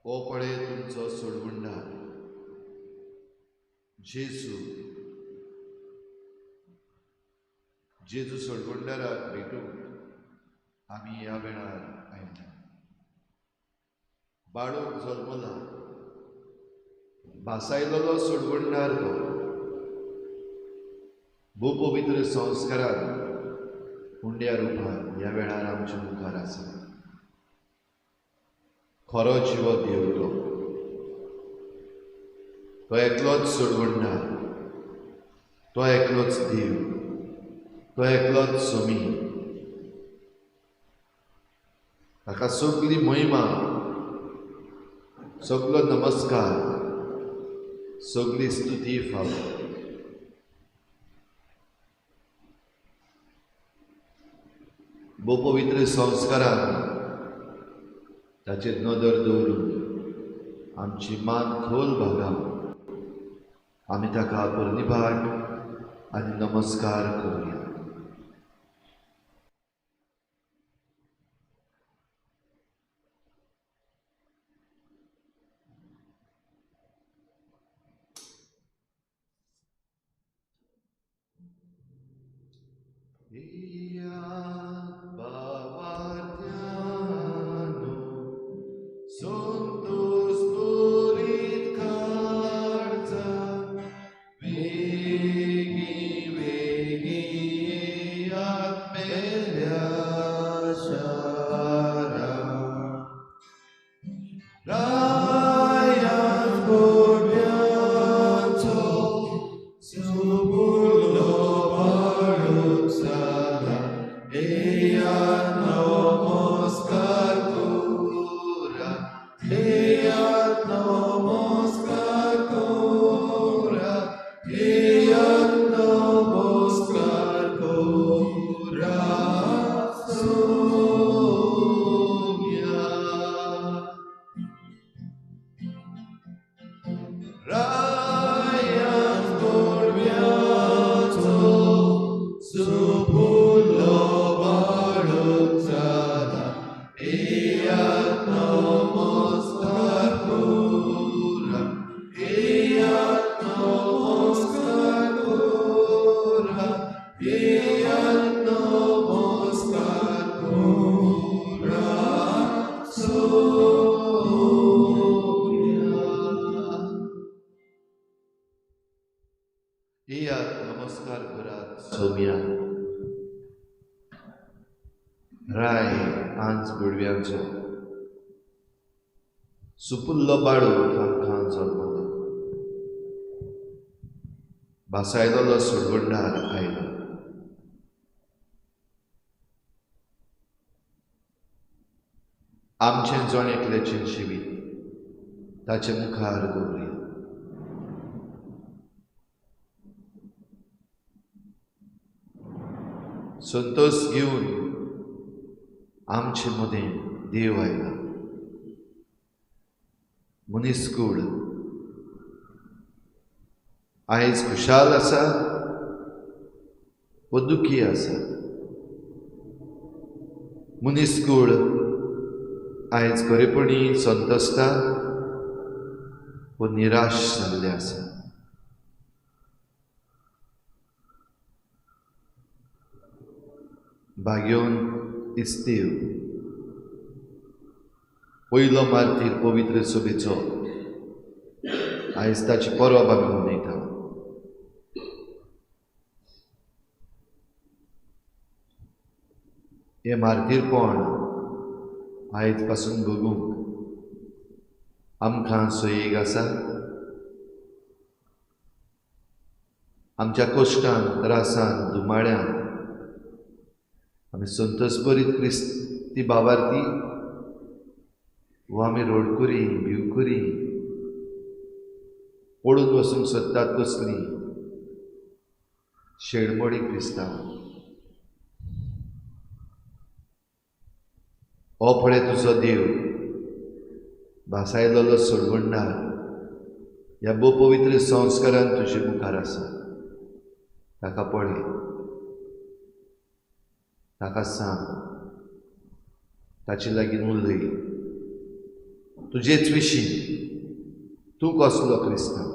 ओ पळे तुमचो सोडवंडार जेजू जेजू सोडवंडाराक भेटूंक आमी ह्या वेळार आयल्या. बाळूक जल्मला भासायलोलो सोडवंडार तो भूपवित्र संस्कारान हुंड्या रुपान ह्या वेळार आमच्या मुखार आसा. खरो जिवो देव तो एकलोच सोडवंडार, तो एकलोच देव, तो एकलोच सोमी. ताका सगली महिमा, सगलो नमस्कार, सगली स्तुती फावो. भूपवित्र संस्कारान ताचेर नदर दवरून आमची मान खोल भागावन आमी ताका परनिभाट आनी नमस्कार करूया. नमस्कार करात सोम्या राय आंच बुडव्यांचो सुपुल्लो बाळू आमकां जल्मलो. भासायलोलो सोडवंडार आयलो. आमचें जण एकल्याचें जिवीत ताचे मुखार दवरया. संतोष घेवन आमचे मदें देव आयला. मनीसकूळ आयज खुशाल आसा व दुखी आसा. मनीसकूळ आयज खरेपणी संतसता व निराश जाल्ले आसा. भाग्योन इस्तीव पयलो मार्तीर पवित्र सभेचो आयज ताची परब आमी मनयता. हे मार्तीरपण आयज पासून बगूंक आमकां सोयीक आसा. आमच्या कश्टान, त्रासान, दुमाड्यान आमी संतोषभरीत क्रिस्ती भावार्थी वो आमी रोडकुरी भिवकुरी पडून वचूंक सोदतात कसली शेडमोडी क्रिस्तांव. हो फळे तुजो देव भासायलोलो सोडवणदार ह्या भोव पवित्र संस्कारान तुजे मुखार आसा. ताका पळय, ताका सांग, ताचे लागीं उलय. तुजेच विशीं तूं कसलो क्रिस्तांव,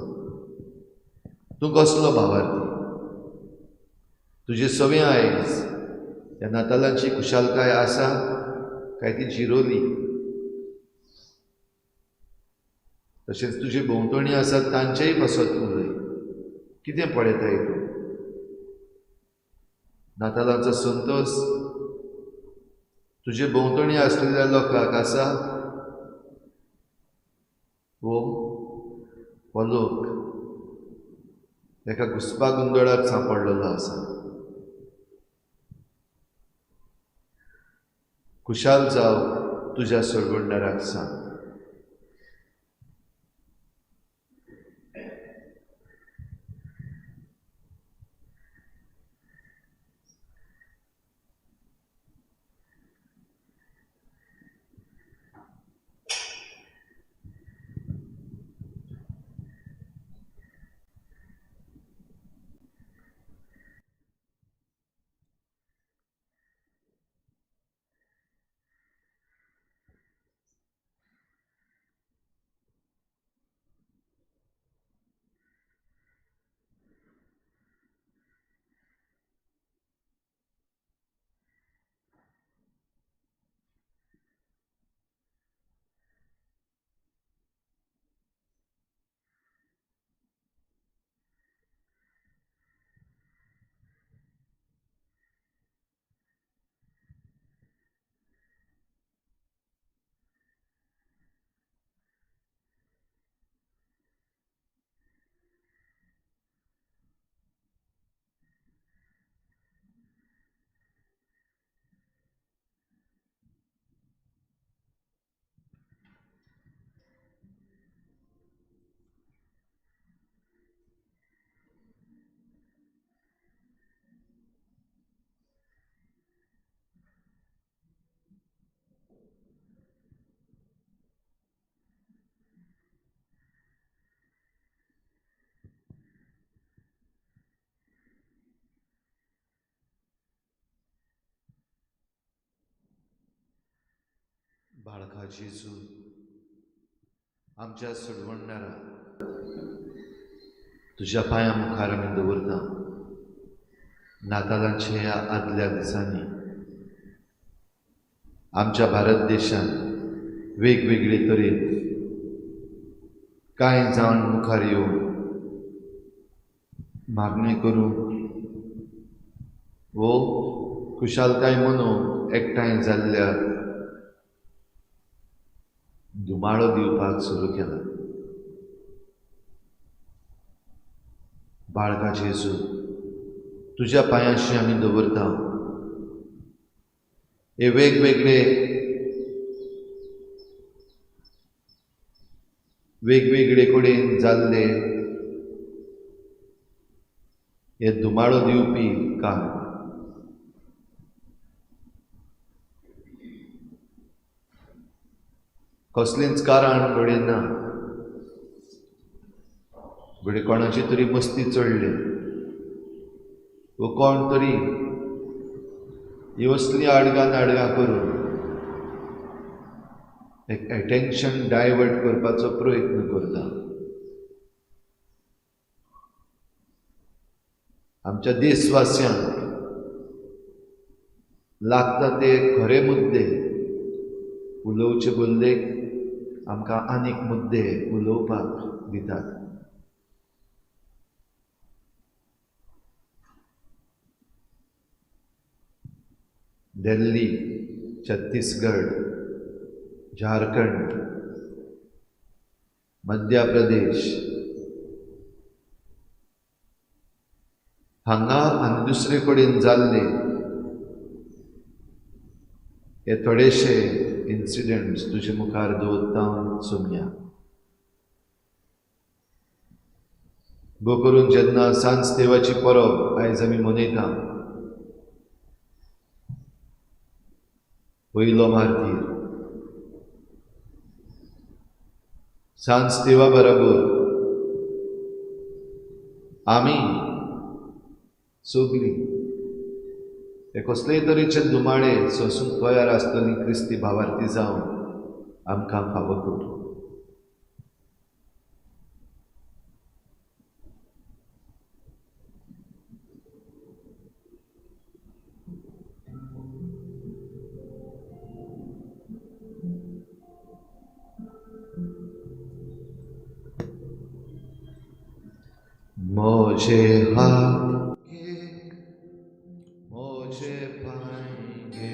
तूं कसलो भावार्थी. तुजे सगळे आयज ह्या नातालांची खुशालकाय आसा काय ती जिरोली. तशेंच तुजे भोंवतणी आसात तांचेय पासत उलय. कितें पळयताय तूं? नातालांचो संतोष तुजे भोंवतणी आसलेल्या लोकांक आसा वो लोक एका घुसपा गुंदळाक सांपडलेलो आसा. खुशाल जाव तुज्या सोडवणदाराक सांग. बाळका जेजू, आमच्या सोडवणदारा तुज्या पांया मुखार आमी दवरता. नातालांच्या ह्या आदल्या दिसांनी आमच्या भारत देशान वेगवेगळे तरेन कांय जावन मुखार येवन मागणी करूंक वो खुशालकाय मनोवंक एकठांय जाल्ल्यार दुमाळो दिवपाक सुरू केला. बाळका जेजू, तुज्या पांयाशी आमी दवरता. हे वेगवेगळे कडेन जाल्ले हे दुमाळो दिवपी काम कसलेंच कारण घडयना. घडये कोणाची तरी मस्ती चडले वो कोण तरी ही असली आडगां करून एक अटेन्शन डायवर्ट करपाचो प्रयत्न करता. आमच्या देशवासियांक लागता ते खरे मुद्दे उलोवचे बदलेक आमकां आनीक मुद्दे उलोवपाक दितात. दिल्ली, छत्तीसगड, झारखंड, मध्य प्रदेश हांगा आनी दुसरे कडेन जाल्ले हे थोडेशे इन्सिडेंट्स तुजे मुखार दवरता सोम्या. भोव करून जेन्ना सांज देवाची परब आयज आमी मनयता, पयलो मार्तीर सांज देवा बरोबर आमी सगळीं हे कसलेय तरेचे दुमाळे सोसूंक तयार आसतली क्रिस्ती भावार्थी जावन आमकां फावो कर. मोजे हात घे, मोजे पाय घे,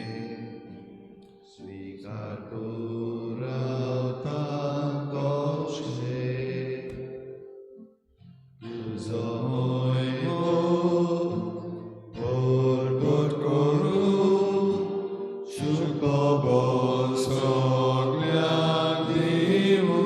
स्वीकार करता कशे तुजो मोयमो परगट करून शुकोबो सगळ्यांक दिवूं.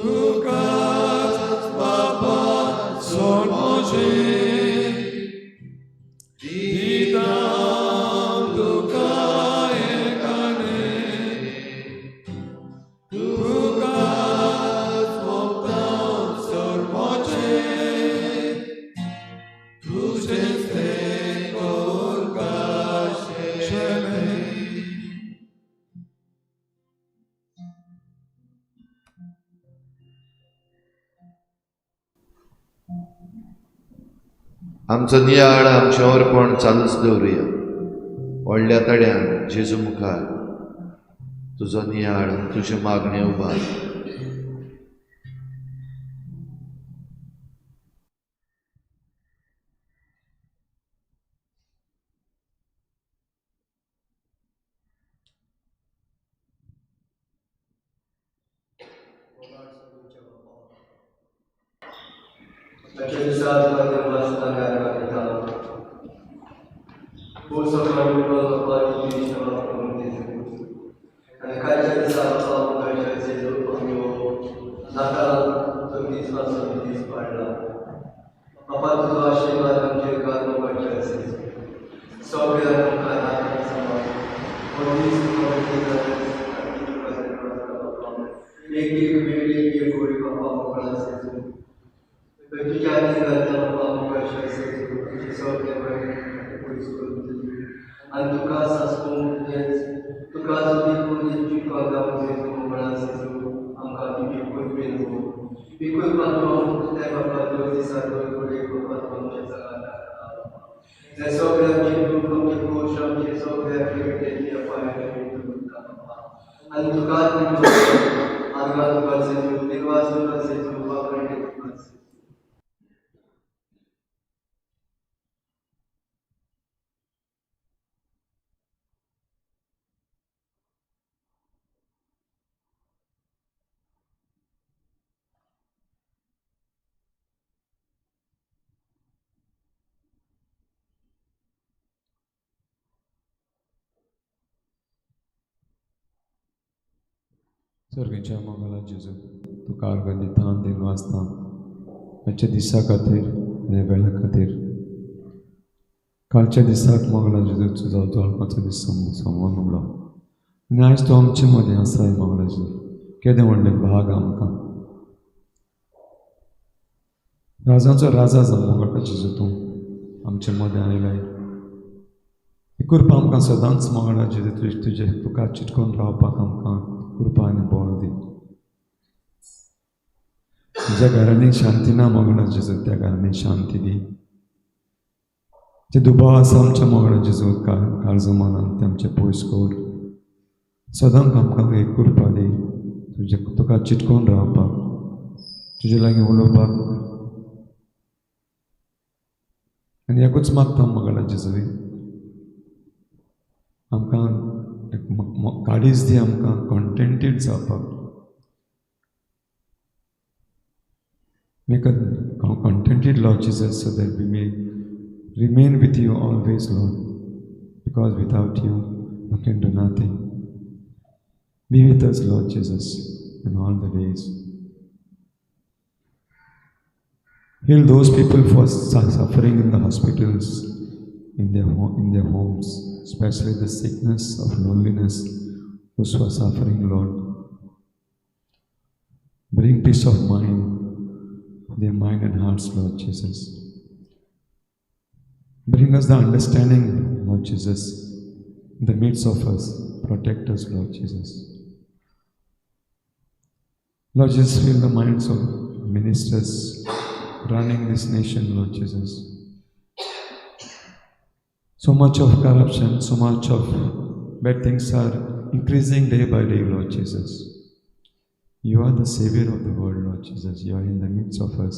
तुका आमचो नियाळ आमचें अर्पण चालूच दवरुया. व्हडल्या तड्यान जेजू मुखार तुजो नियाळ तुजे मागणे उबार. सर्गेच्या मंगला जेजू तुका अर्गली तान दिन वाचता आजच्या दिसा खातीर आनी वेळा खातीर. कालच्या दिसाक मंगला जेजू तुजो तोळपाचो दीस समोर म्हणलो आनी आयज तो आमचे मदें आसाय. मंगला जेजू केदें व्हडलें भाग आमकां. राजांचो राजा जावन मंगळटा जेजू तूं आमचे मदें आयलाय. ही कृपा आमकां सदांच मागणा जेजू तुजे तुका चिटकून रावपाक आमकां कृपा आनी बळ दी. ज्या घरांनी शांती ना मागणा जेजू त्या घरांनी शांती दी. जे दुबाव आसा आमच्या मागणा जेजू काळजा मनान ते आमचे पयस कर. सदांच आमकां एक कृपा दी तुका चिटकून रावपाक तुजे लागीं उलोवपाक. आनी एकूच मागता मागणा जेजू आमकां काडीज दी आमकां कॉन्टेंटेड जावपाक. Make us contented, Lord Jesus, so that we may remain with you always, Lord, because without you, we can do nothing. Be with us, Lord Jesus, in all the days. Heal those people who are suffering in the hospitals, in their homes, especially the sickness of loneliness, those who are suffering, Lord. Bring peace of mind, their mind and hearts, Lord Jesus. Bring us the understanding, Lord Jesus, in the midst of us. Protect us, Lord Jesus. Lord Jesus, fill the minds of ministers running this nation, Lord Jesus. So much of corruption, so much of bad things are increasing day by day, Lord Jesus. You are the Savior of the world, Lord Jesus. You are in the midst of us.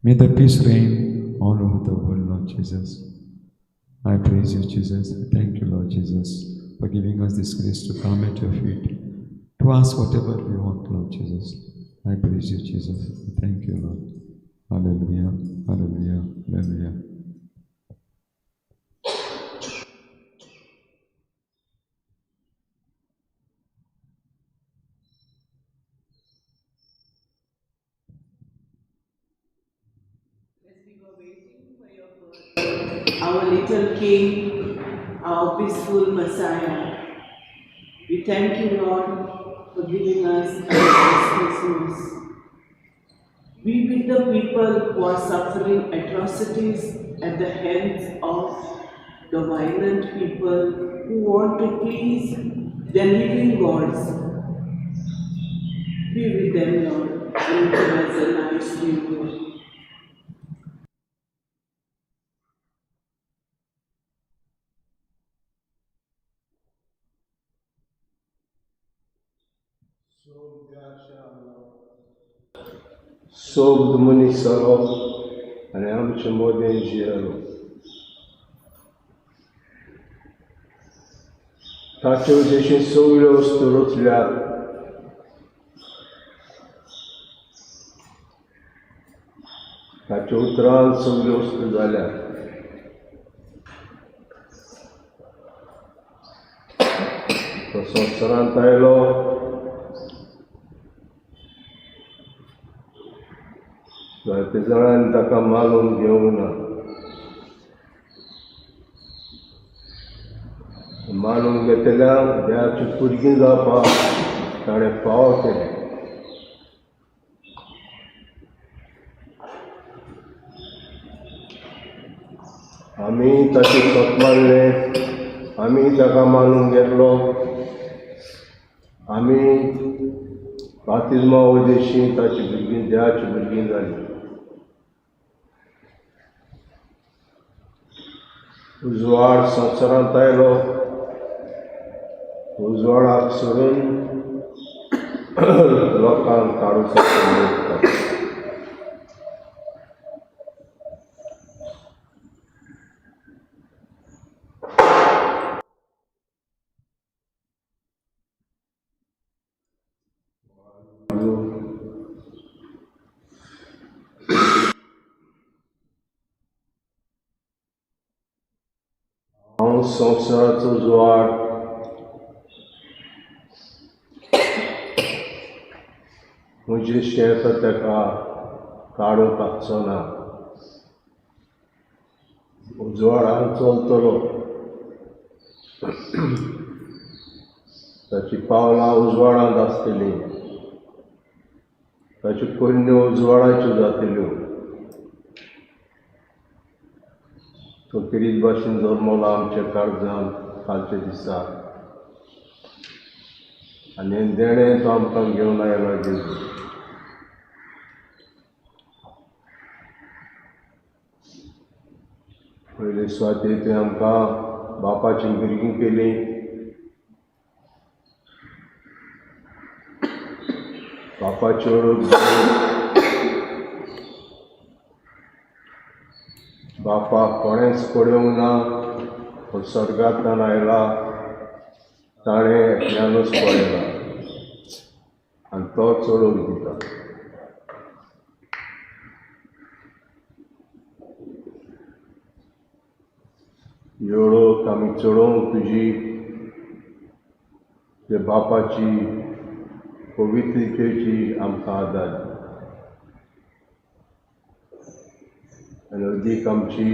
May the peace reign all over the world, Lord Jesus. I praise you, Jesus. I thank you, Lord Jesus, for giving us this grace to come at your feet, to ask whatever we want, Lord Jesus. I praise you, Jesus. Thank you, Lord. Hallelujah, hallelujah, hallelujah. Our little King, our peaceful Messiah. We thank you, Lord, for giving us a nice Christmas. Be with the people who are suffering atrocities at the hands of the violent people who want to please their living gods. Be with them, Lord, and give us a nice new year. सोब मनशालो आनी आमचे मोदें जियेलो. ताच्यो जशी सगळ्यो वस्तू रचल्यात ताच्या उतरान सगळ्यो वस्तू जाल्यात. तो संवसारांत आयलो जायते जाणांनी ताका मानून घेवंक ना. मानून घेतल्यांक देवाची भुरगीं जावपाक ताणें फावो केलें. आमी ताचें स्वत मानलें, आमी ताका मानून घेतलो, आमी बातिजमा वयदेशी ताची भुरगीं देवाची भुरगीं जालीं. उजवाड संवसारांत आयलो, उजवाडाक सोडून लोकांक काडून सोडटा. हांव संवसाराचो उजवाड, म्हजें शेत ताका काडून टाकचो ना. उजवाडान चलतलो, ताची पावलां उजवाडांत आसतलीं, ताच्यो कन्यो उजवाडाच्यो जातल्यो. तो किरीत भाशेन जल्मला आमच्या काळजान कालच्या दिसा आनी देणें तो आमकां घेवन आयला जेजू. पयले सुवातेर तुवें आमकां बापाची भुरगीं केलीं. बापाची ओळख बापाक कोणेंच पडोवंक ना, पूण स्वर्गांतल्यान आयला, ताणें एकल्यानूच पळयला आनी तोच ओळख दिता. ही ओळख आमी चडोवंक तुजी ते बापाची पवित्रतेची आमकां आदार दी. आनी अदीक आमची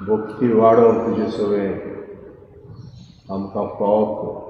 भक्ती वाडोवंक तुजे सवें आमकां फावो कर.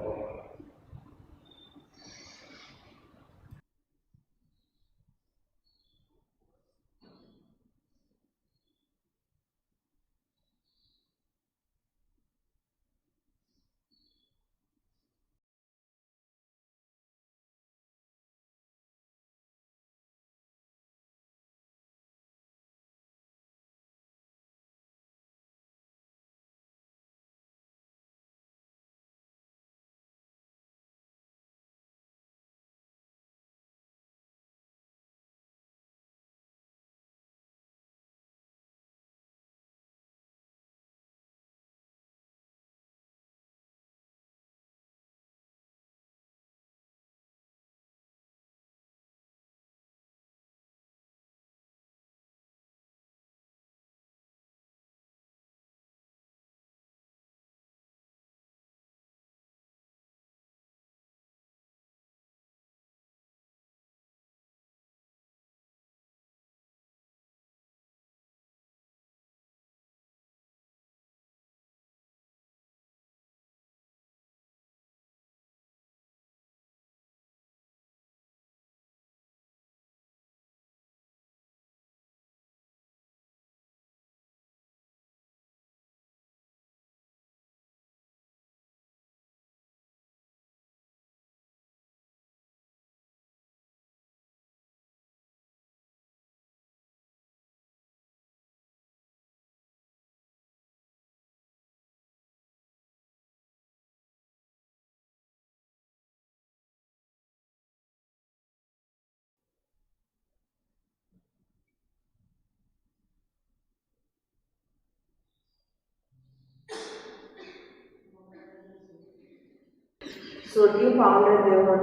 सोदीं पावलें देवून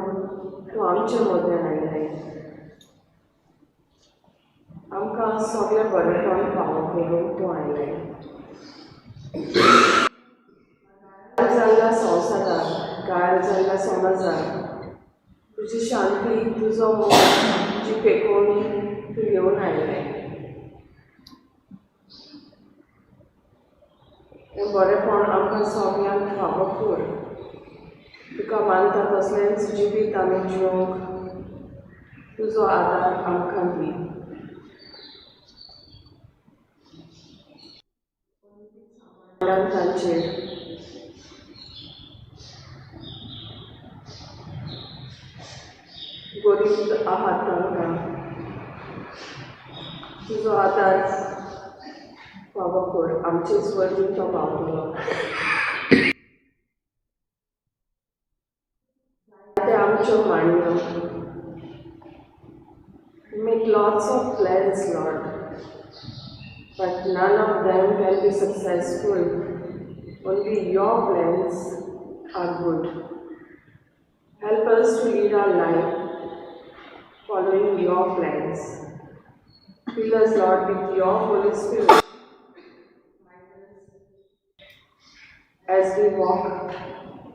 तूं आमचे मदीं आयलें. आमकां सगळें बरेंपण फावो करून तूं आयलें. गाळ जाल्ल्या संवसारांत, गाळ जाल्ल्या समाजांत तुजी शांती, तुजो मोग, तुजी पेखोवणी तूं घेवन आयलें. हें बरेंपण आमकां सगळ्यांक फावो कर. तुका मानता तसलेंच जिवीत आमी जिवंक तुजो आदार आमकां दी. तांचेर गरीब आहात तांकां तुजो आदार फावो कर. आमचे स्वरूप तो पावतलो. ते आमच्यो मांडयो. Make lots of plans, Lord, but none of them can be successful. Only your plans are good. Help us to lead our life following your plans. Fill us, Lord, with your Holy Spirit as we walk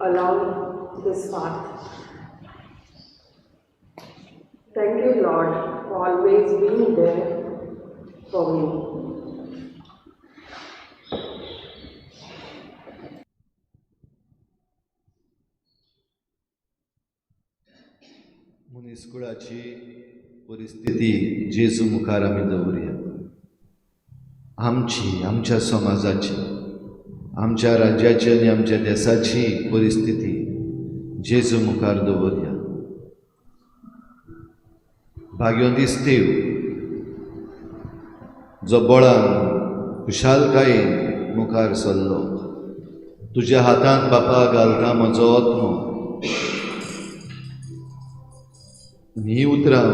along this path. Thank you, Lord, for always being there for me. मनीसकुळाची परिस्थिती जेजू मुखार आमी दवरया. आमची, आमच्या समाजाची, आमच्या राज्याची आनी आमच्या देशाची परिस्थिती जेजू मुखार दवरया. भाग्यो दिसतीव जो बळान खुशालकायेन मुखार सरलो. तुज्या हातान बापा घालता म्हजो आत्मो. ही उतरां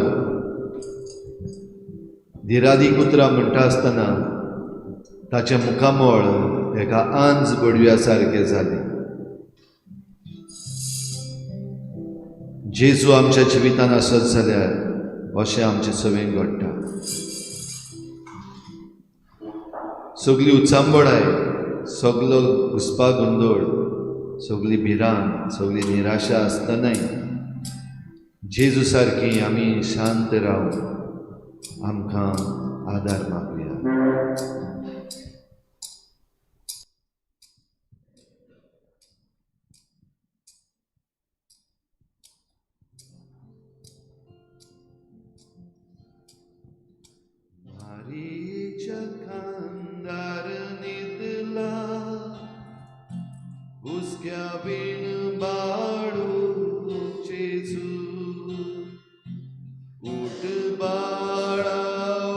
धिरादीक उतरां म्हणटा आसतना ताचे मुखामोळ एका आंज बडव्या सारकें जालें. जेजू आमच्या जिवितान आसत जाल्यार अशें आमचे सवेन घडटा. सगली उचांबडाय, सगलो घुसपा गुंदोळ, सगली भिरांत, सगली निराशा आसतनाय जेजू सारकी आमी शांत रावन आमकां आदार मागुया. मारीच्या खांदार न्हिदला, हुस्क्या बीण बाळू जेजू. उठ बाळा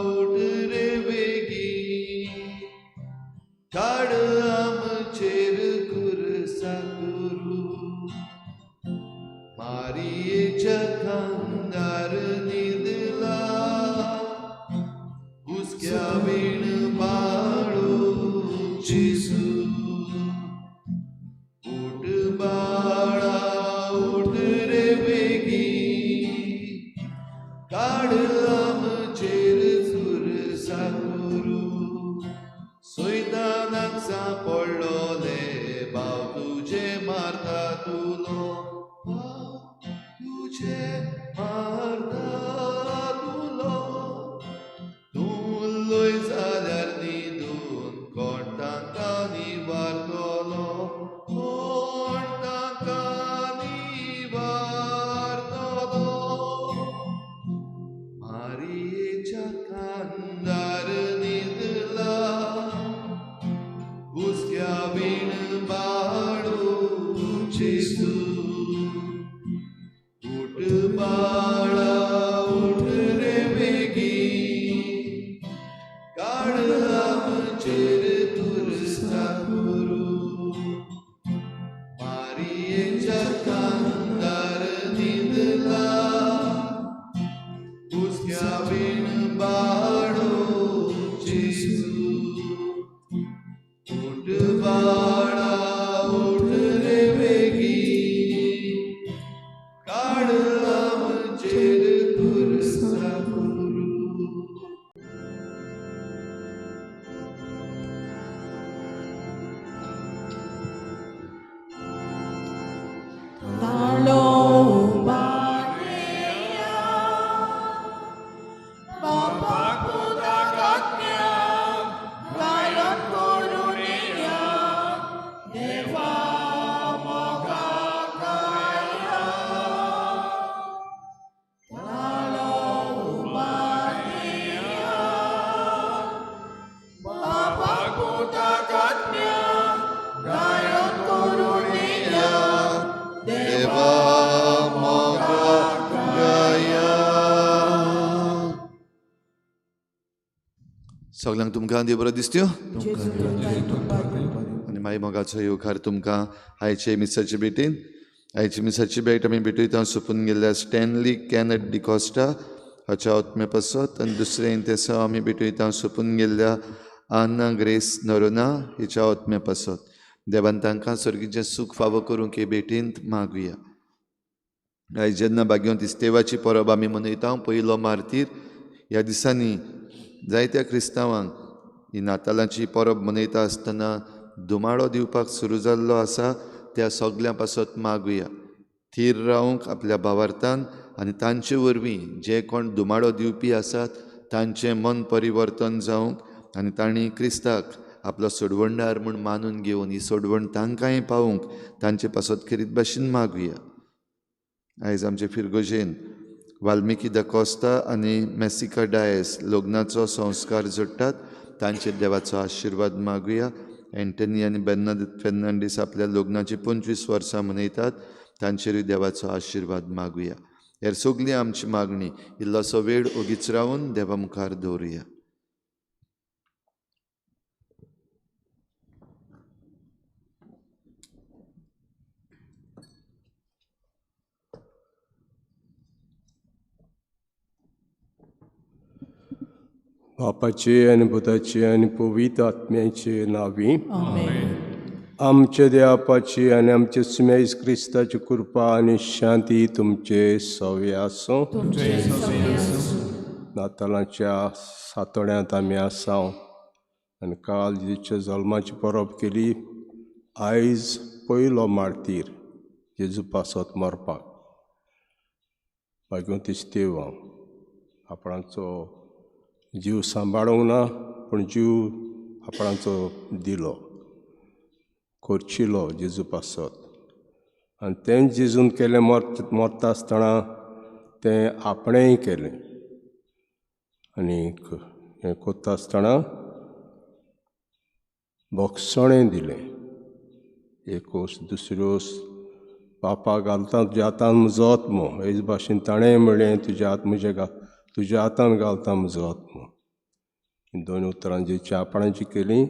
उठ रे बेगी, काड आमचेर खुरसा करू. मारयेच्या खांदार न्हिदला, हुस्क्या बीण बाळू जेजू. उठ बाळा उठ रे बेगी, काड आमचेर खुरसा करू. सोयतानाक सांपडलोले भाव तुजे मारता तुलो, तुजे मारता तुलो. तूं लय जाल्यार न्हिदून कोण तांकां निवारतलो, कोण तांकां निवारतलो. मारयेच्या खांदार न्हिदला, हुस्क्या बीण बाळू जेजू. उठ बाळा उठ रे बेगी, काड आमचेर खुरसा करू. मारयेच्या खांदार न्हिदला, हुस्क्या बीण बाळू जेजू. उठ बाळा उठ रे बेगी, काड आमचेर खुरसा करू. ताळो उबारया, बापाक उदकांतल्या गायन करून या. देवा मोगाक गाया. ताळो उबारया, बापाक उदकांतल्या गायन करून या. देवा मोगाक गाया. सगळ्यांक तुमकां देव बरो दिसत्यो. आनी मागीर मोगाचो येवकार तुमकां आयचे मिसाचे भेटेन. आयची मिसाची भेट आमी भेटयता सोंपून गेल्ल्या स्टॅनली कॅनट डिकॉस्टा हाच्या आत्म्या पासत. आनी दुसरें तेसो आमी भेटयता सोंपून गेल्ल्या आन्ना ग्रेस नरोना हिच्या आत्म्या पासत. देवान तांकां सर्गीचें सूख फावो करूंक हे भेटेंत मागुया. आयज जेन्ना भाग्यो तिस्तेवाची परब आमी मनयता, पयलो मार्तीर, ह्या दिसांनी जायत्या क्रिस्तांवांक ही नातालांची परब मनयता आसतना दुमाळो दिवपाक सुरू जाल्लो आसा. त्या सगळ्यां पासत मागुया थीर रावंक आपल्या भावार्थान आनी तांचे वरवीं जे कोण दुमाळो दिवपी आसात तांचें मन परिवर्तन जावंक आनी तांणी क्रिस्ताक आपलो सोडवणदार म्हूण मानून घेवन ही सोडवण तांकांय पावूंक तांचे पासत खरीत भाशेन मागुया. आयज आमचे फिरगोजेन वाल्मिकी द कॉस्ता आनी मेसिका डायस लग्नाचो संस्कार जोडटात. तांचेर देवाचो आशिर्वाद मागुया. एंटनी आनी बेर्नादीत फेर्नांडीस आपल्या लग्नाची 25 वर्सां मनयतात. तांचेरूय देवाचो आशिर्वाद मागुया. हेर सगळी आमची मागणी इल्लोसो वेळ ओगीच रावन देवा मुखार दवरुया. बापाचे आनी पुताचे आनी पवित्र आत्म्याचे नांवी आमचे देवापाची आनी आमचे सुमेज क्रिस्ताची कृपा आनी शांती तुमचे सवे आसूं. नातालांच्या सातोड्यांत आमी आसा आनी काल जेजूच्या जल्माची परब केली. आयज पयलो मार्तीर जेजू पासत मरपाक भाग्यो तिस्तेव आपणाचो जीव सांबाळूंक ना पूण जीव आपणाचो दिलो करचिलो जेजू पासत. आनी तें जेजून केलें मरता आसतना तें आपणेंय केलें आनीक हें करता आसतना भोगसणें दिलें. एकूस दुसऱ्योस पापा घालता तुज्या हातान म्हजो आत्मो, हेच भाशेन ताणें म्हणलें तुज्या हातान घालता म्हजो आत्मो. दोन उतरां जेची आपणाची केली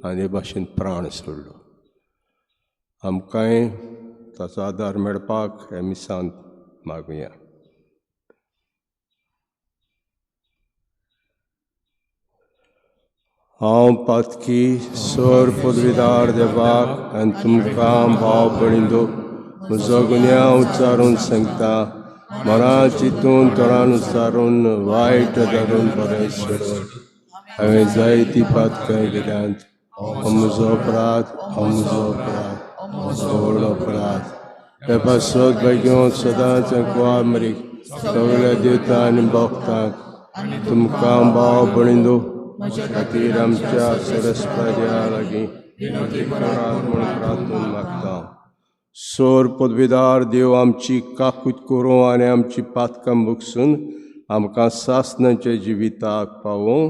आनी हे भाशेन प्राण सोडलो. आमकांय ताचो आदार मेळपाक हे मिसांत मागुया. हांव पातकी सर पदवीदार देवाक आनी तुमकां भाव भयणींनो म्हजो गुन्यांव उच्चारून सांगता. मना चिंतून तोंडान उच्चारून वायट धरून बरें सोडून हांवें जायती पातकां केल्यांत. हो म्हजो अपराध, हो म्हजो अपराध, म्हजो व्हड अपराध. हे पासत बेगीन सदांच कुवार मरीक सगळ्या देवतां आनी भक्तांक तुमकां भाव भयणींनो खातीर आमच्या सरस्वत्या लागीं करात म्हूण प्रार्थना मागता. सोर पदवीदार देव आमची काकूट करूं आनी आमची पातकां मुगसून आमकां सासणाच्या जिविताक पावूं.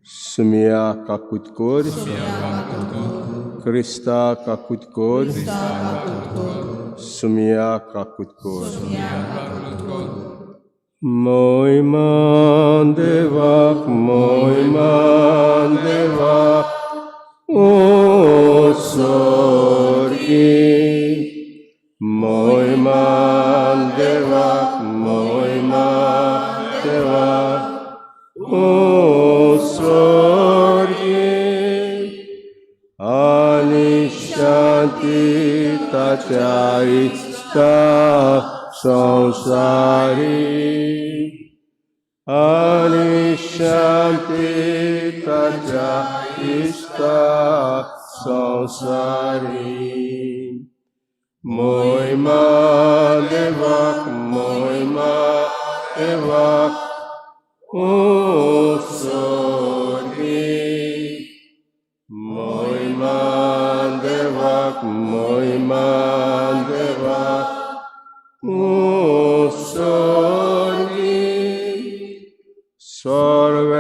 सुमिया काकूट कोर, क्रिस्ता काकूट कोर, सुमिया काकूट कोर. मोयमान देवाक, मोयमान देवाक, ओ सोर्गी. मोयमान देवाक, मोयमान देवाक, ओ सोर्गी. आनी शांती ताच्या इश्टा संसारी. आनी शांती ताच्या इश्टा संसारी. मोयमा देवाक, मोयमा देवाक, ओ सोर्गी. मोयमा देवाक, मोयमा देवाक, ओ सोर्गी.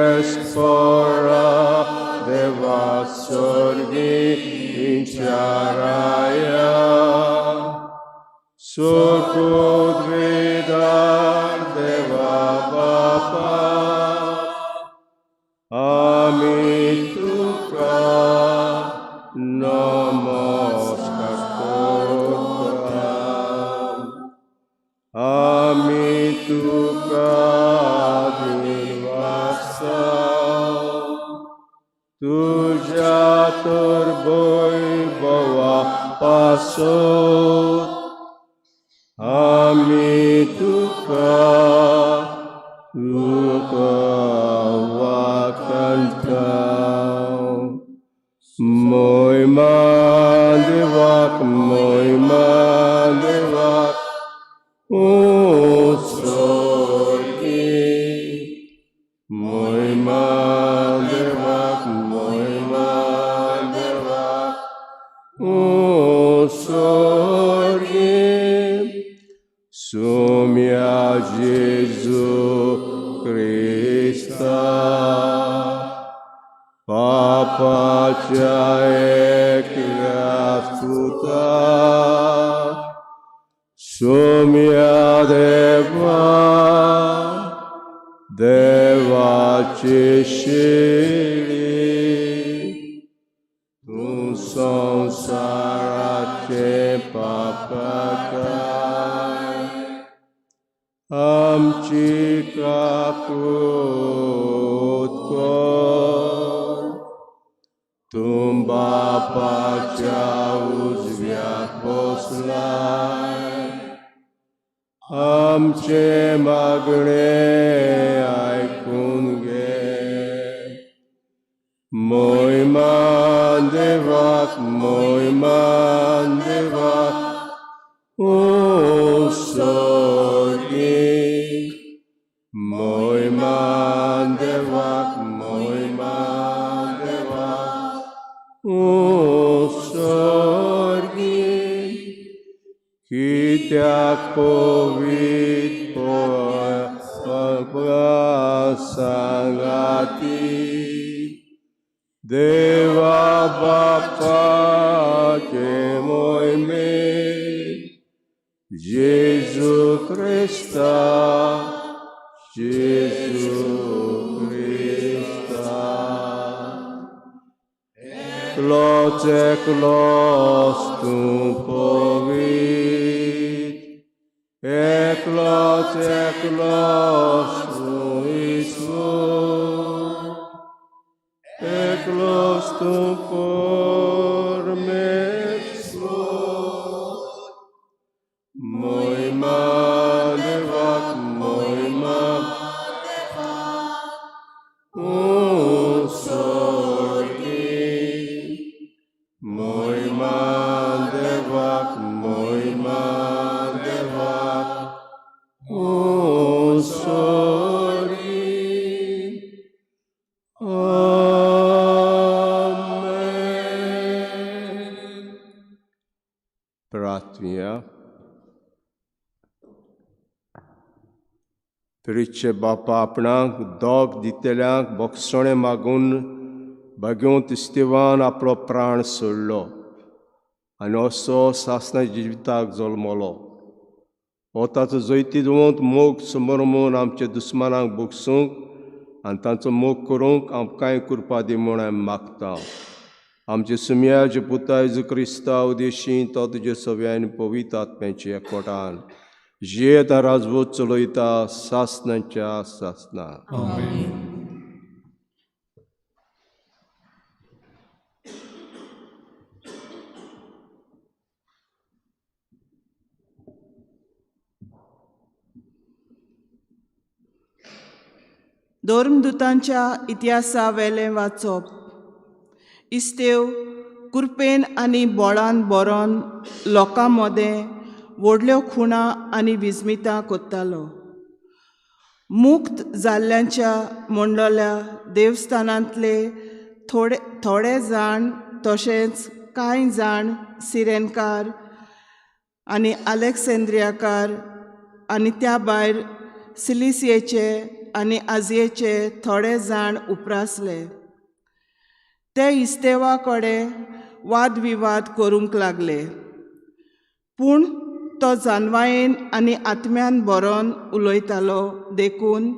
Sorvespora deva sorgi incharaya. Sokudvidar deva bapa. Amituka namaskar kotam. Amituka तुझ्या तर वैभवा पासत आमी तुका वाकणटा. मोयमा देवाक, मोयमा देवाक, ओ सोर्गी. मोयमा देवाक, मोयमा देवाक, ओ सोर्गी. Sumia Jesu Christa बापाच्या एकल्या सुता सोम्या देवा देवाची शिडी तू संसाराचे पाप काय आमची काकूत कर तुम बापाच्या उजव्या बसलाय आमचे मागणे ऐकून घे मोहिमान देवाक ओ सोगी मोहिमान देवाक ओ सोगी कित्याक पवित सांगाती देवा बापाचे मोहिमेत जेजू क्रिस्ता एकलोच तूं पवित एकलोच तूं ईश्वर एकलोच तूं परमेश्वर मोहिमा देवाक ओ सोगी मोहिमा देवाक ओ सोगी आमेन. प्रार्थना. तरीचे बापा आपणाक दोग दितल्यांक बक्षणे मागून भाग्योंत इस्तेवान आपलो प्राण सोडलो आनी असो सासणा जिविताक जल्मलो हो ताचो जैतिवंत मोग समोरमोन आमच्या दुस्मानांक भोगसूंक आनी तांचो मोग करूंक आमकांय कृपा दी म्हूण हांवें मागता. आमचे सुम्याचे पुता जेजू क्रिस्ता उदेशी तो तुजे सव्यान पवित्र आत्म्याचे एकवटान जेत राजवत चलयता सासणांच्या सासणा. धर्मदुतांच्या इतिहासा वेलें वाचप. इस्तेव कुरपेन आनी बोळान बरोवन लोकां मदें व्हडल्यो खुणा आनी विजमितां कोत्तालो. मुक्त जाल्ल्यांच्या मंडळ्या देवस्थानांतले थोडे जाण तशेंच कांय जाण सिरेनकार आनी अलेक्सेंद्रियाकार आनी त्या भायर सिलिसियेचे आनी आजियेचे थोडे जाण उप्रासले. ते इस्तेवा कडेन वादविवाद करूंक लागले. पूण तो जानवायेन आनी आत्म्यान बरोवन उलयतालो देखून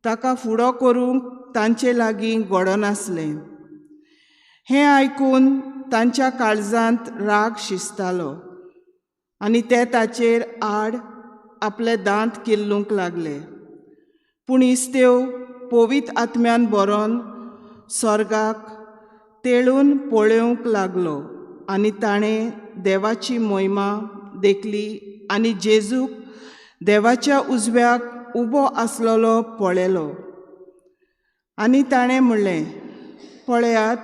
ताका फुडो करूंक तांचे लागीं घडनासलें. हें आयकून तांच्या काळजांत राग शिजतालो आनी ते ताचेर आड आपले दांत किल्लूंक लागले. पूण इस्तेव पवित्र आत्म्यान बरोवन स्वर्गाक तेळून पळोवंक लागलो आनी ताणें देवाची महिमा देखली आनी जेजूक देवाच्या उजव्याक उबो आसलेलो पळयलो. आनी ताणें म्हणलें, पळयात,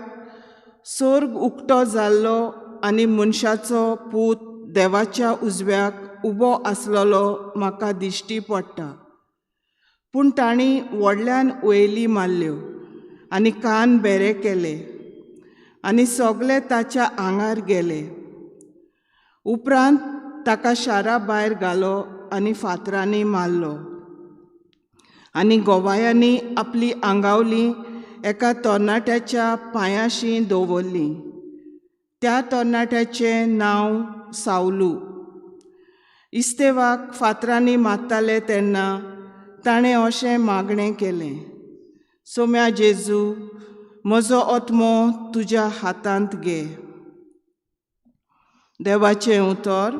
स्वर्ग उक्तो जाल्लो आनी मनशाचो पूत देवाच्या उजव्याक उबो आसलेलो म्हाका दिश्टी पडटा. पूण तांणी व्हडल्यान वयली मारल्यो आनी कान बेरे केले आनी सगळे ताच्या आंगार गेले. उपरांत ताका शारा भायर घालो आनी फातरांनी मारलो आनी गोवायांनी आपली आंगावलीं एका तरणाट्याच्या पांयाशी दवरली. त्या तरणाट्याचें नांव सावलू. इस्तेवाक फातरांनी मारताले तेन्ना ताणें अशें मागणें केलें, सोम्या जेजू, म्हजो आत्मो तुज्या हातांत घे. देवाचें उतर,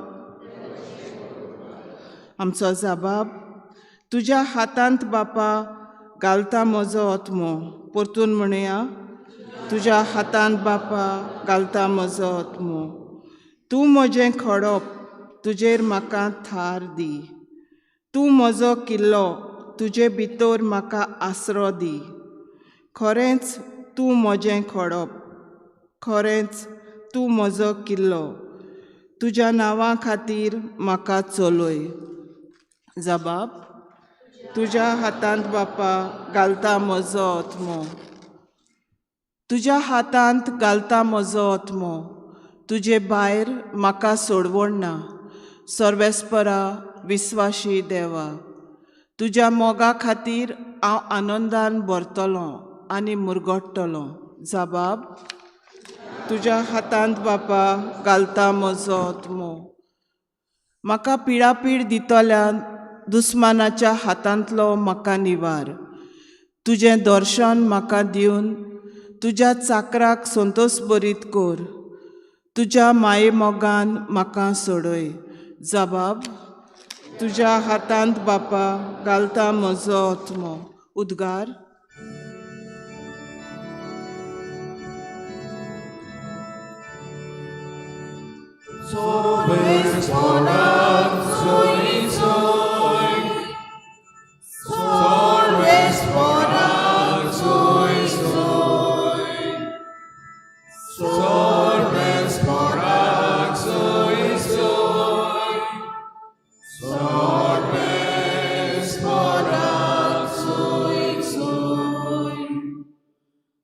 आमचो जबाब, तुज्या हातांत बापा घालता म्हजो आत्मो. परतून म्हणया, तुज्या हातांत बापा घालता म्हजो आत्मो. तूं म्हजें खडप, तुजेर म्हाका थार दी. तूं म्हजो किल्लो, तुजे भितर म्हाका आसरो दी. खरेंच तूं म्हजें खडप, खरेंच तूं म्हजो किल्लो. तुज्या नांवा खातीर म्हाका चलय. जबाब, तुज्या हातांत बापा घालता म्हजो आत्मो. तुज्या हातांत घालता म्हजो आत्मो. तुजे भायर म्हाका सोडवण ना. सर्वेस्परा विस्वाशी देवा, तुज्या मोगा खातीर हांव आनंदान भरतलों आनी मुरगडटलों. जबाब, तुज्या हातांत बापा घालता म्हजो आत्मो. म्हाका पिडापीड दितल्या दुस्मानाच्या हातांतलो म्हाका निवार. तुजें दर्शन म्हाका दिवन तुज्या चाकराक संतोश बरीत कर. तुज्या माये मोगान म्हाका सोडय. जबाब, तुज्या हातांत बापा घालता म्हजो आत्मो. उद्गार,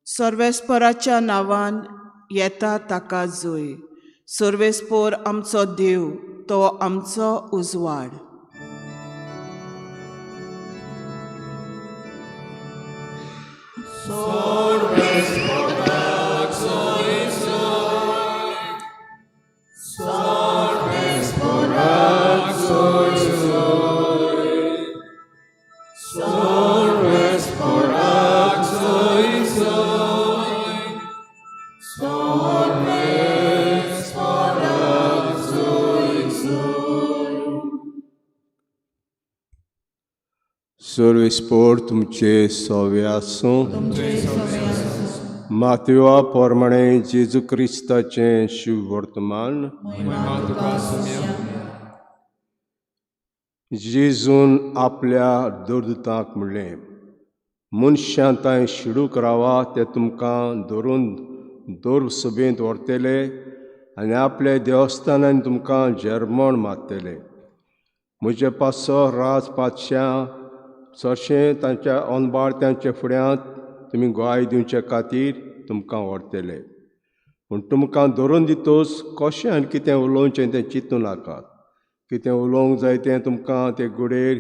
सर्वेस्पराच्या नांवान येता ताका जोय. सर्वेस्पर आमचो देव, तो आमचो उजवाड. सर्वेस्पोर तुमचे सोवे आसूं. मातवा पोरमाणें जेजू क्रिस्ताचें शुभ वर्तमान. जेजून आपल्या दोरदूतांक म्हणलें, मनशां तांय शिडूक रावा, ते तुमकां धरून दोर सभेंत व्हरतले आनी आपल्या देवस्थानांनी तुमकां जर्मण मारतले. म्हजे पासो राज पातशां चडशें तांच्या अनबाळत्यांच्या फुड्यांत तुमी ग्वाय दिवचे खातीर तुमकां व्हरतले. पूण तुमकां धरून दितोच कशें आनी कितें उलोवचें तें चिंतूं नाकात. कितें उलोवंक जाय तें तुमकां ते घडयेर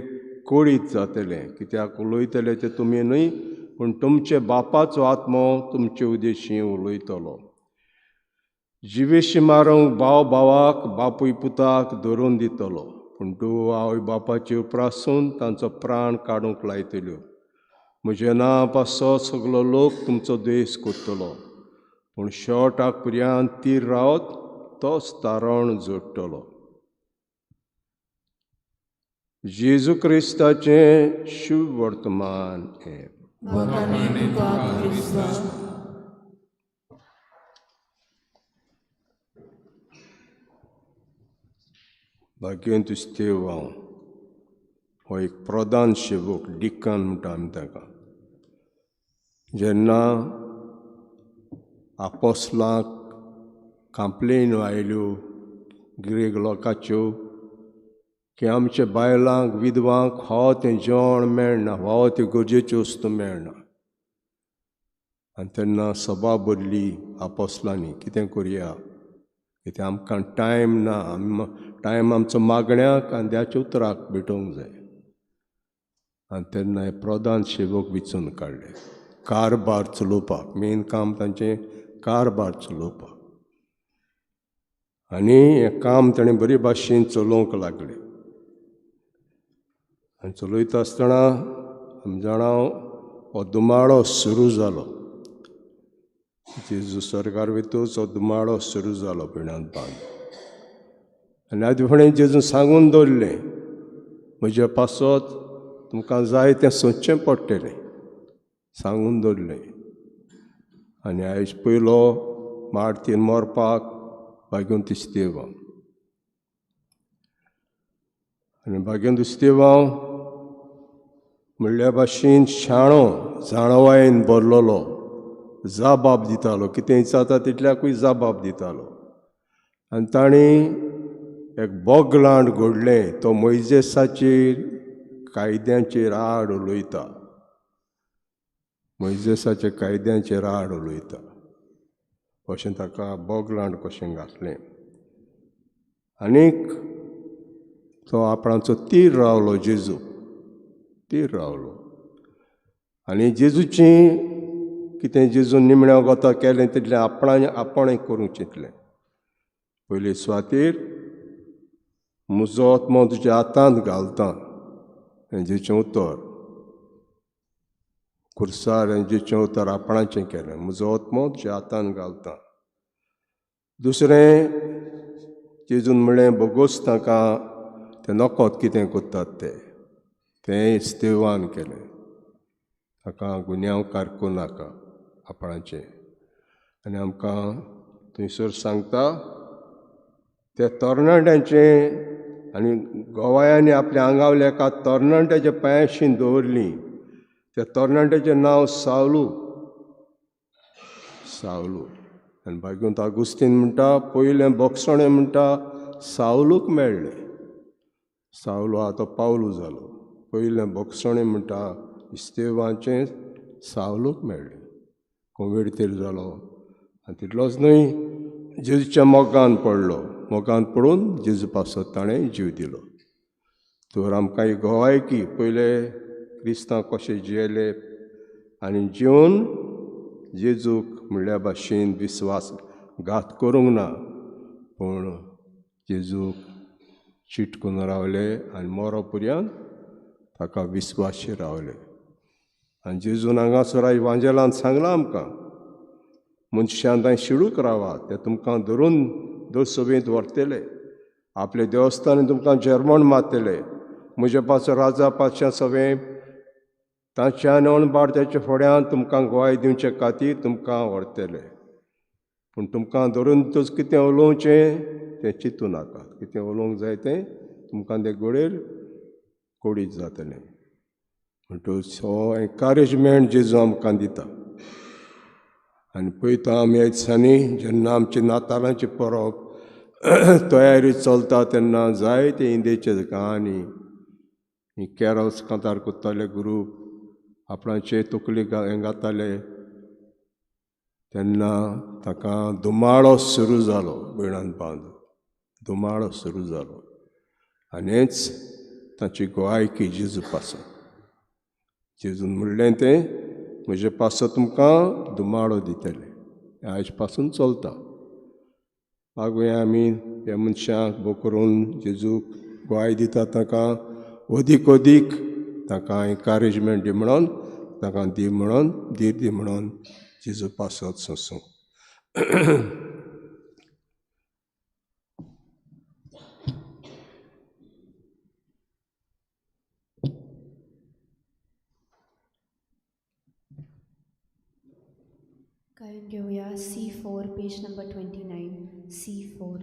कळीत जातलें. कित्याक उलयतले तें तुमी न्हय, पूण तुमचे बापाचो आत्मो तुमचे उदेशी उलयतलो. जिवेशी मारूंक भाव भावाक, बापूय पुताक धरून दितलो, पूण तूं आवय बापाची उपरासून तांचो प्राण काडूंक लायतल्यो. म्हजें नांव पासो सगलो लोक तुमचो द्वेस करतलो, पूण शेवटाक पर्यंत तीर रावत तोच तारण जोडटलो. जेजू क्रिस्ताचें शुभ वर्तमान हें. भाग्यवंत इस्तेवां हो एक प्रधान सेवक, डिकन म्हणटा आमी ताका. जेन्ना आपोस्लांक कंप्लेन आयल्यो ग्रीक लोकांच्यो की आमच्या बायलांक विधवांक फावो तें जेवण मेळना, फावो त्यो गरजेच्यो वस्तू मेळना, आनी तेन्ना सभा भरली आपोस्लांनी, कितें करया, कित्याक आमकां टायम ना, टायम आमचो मागण्याक आनी देवाच्या उतराक भेटोवंक जाय. आनी तेन्ना हे प्रधान सेवक विचून काडले. कारभार चलोवपाक, मेन काम तांचें कारभार चलोवपाक. आनी हें काम ताणें बरे भाशेन चलोवंक लागलें. आनी चलयता आसतना आमी जाणा हो दुमाळो सुरू जालो. जेजू स्वर्गार वयतूच हो दुमाळो सुरू जालो भिणान बांद. आनी आदी फुडें जेजून सांगून दवरलें, म्हज्या पासत तुमकां जाय तें सोदचें पडटलें, सांगून दवरलें. आनी आयज पयलो मारतीन मरपाक भाग्योंत इस्तेवां. आनी भाग्योंत इस्तेवां म्हणल्या भाशेन शाणो जाणवायेन भरलोलो, जाबाब दितालो, कितेंय जाता तितल्याकूय जाबाब दितालो. आनी ताणें एक बोगलांड घडलें, तो मोइजेसाचेर कायद्यांचेर आड उलयता, मोइजेसाच्या कायद्यांचेर आड उलयता अशें ताका बोगलांड कशें घातलें. आनीक तो आपणाचो तीर रावलो, जेजू तीर रावलो. आनी जेजूचें कितें जेजून निमण्या वगोता केलें तितलें आपणें करूंक चिंतलें. पयली सुवातेर म्हजो आत्मो तुज्या हातांत घालता हें जेचें उतर, खुर्सार हें जेचें उतर आपणाचें केलें, म्हजो आत्मो तुज्या हातांत घालता. दुसरें जेजून म्हणलें, बोगोस ताका तें नकोत कितें कोत्तात तें इस्तेवान केलें, ताका गुन्यांवकार करूं नाका आपणाचें. आनी आमकां थंयसर सांगता त्या तरणाट्यांचें, आनी गोवायांनी आपल्या आंगावल्या एका तरणाट्याच्या पांयाशीं दवरलीं. त्या तरणाट्याचें नांव सावलू. सावलू. आनी भाग्योंत आगुस्तीन म्हणटा, पयलें बोगसणें म्हणटा सावलूक मेळ्ळें. सावलू आहा तो पावलू जालो. पयलें बोगसणें म्हणटा इस्तेवाचें सावलूक मेळ्ळें, कोविडतेर जालो. आनी तितलोच न्हय, जेजूच्या मोगान पडलो, मोगान पडून जेजू पासत ताणें जीव दिलो. तर आमकां ही गोवायकी पयले क्रिस्तांव कशें जियेले आनी जिवन जेजूक म्हणल्या भाशेन विस्वासघात करूंक ना, पूण जेजूक चिटकून रावले आनी मरो पर्यंत ताका विस्वाशी रावले. आनी जेजून हांगासर इवांजेलांत सांगलां आमकां, मनशां थंय शिडूक रावात, ते तुमकां धरून दर सभेंत व्हरतले, आपले देवस्थानी तुमकां जेर्मण मारतले. म्हजे पासो राजा पादशा सभेंत तांच्या नोणबार त्याच्या फुड्यान तुमकां गोवाय दिवचे खातीर तुमकां व्हरतले. पूण तुमकां धरून तुज कितें उलोवचें तें चिंतूं नाका. कितें उलोवंक जाय तें तुमकां ते घोडेर कोडीत जातलें. म्हणटच हो एनकारेजमेंट जेजू आमकां दिता. आनी पळयता आमी ह्या दिसांनी जेन्ना आमची नातालांची परब तयारी चलता तेन्ना जायते इंदेचे गांवांनी कॅरल्स कांतार कोत्ताले ग्रूप आपणाचे तकली हें घाताले तेन्ना ताका दुमाळो सुरू जालो भिणान बांद. दुमाळो सुरू जालो आनी हेंच ताची गोवायकी जेजू पासत. जेजून म्हणलें तें, म्हजे पासत तुमकां दुमाळो दितले. हें आयज पासून चलता. मागुया आमी ह्या मनशाक भोव करून जेजूक ग्वाय दिता, ताका अदीक अदीक ताका एनकारेजमेंट दी म्हणून, ताका दी म्हणून, धीर दी म्हणून जेजू पासत सोंसूं. गायन घेऊया C4, पेज नंबर 29, C4.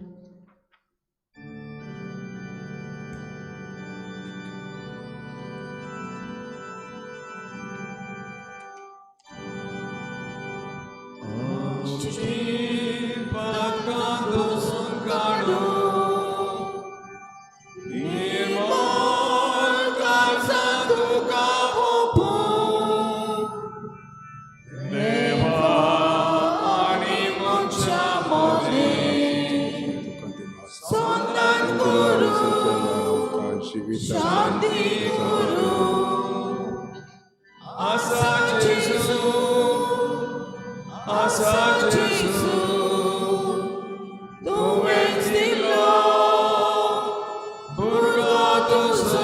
शांती गुरु आसा जेजू 아사 예수 도웨 딜러 burgatoso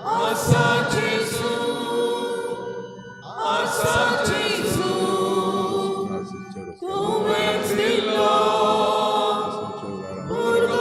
아사 예수 도웨 딜러 burgatoso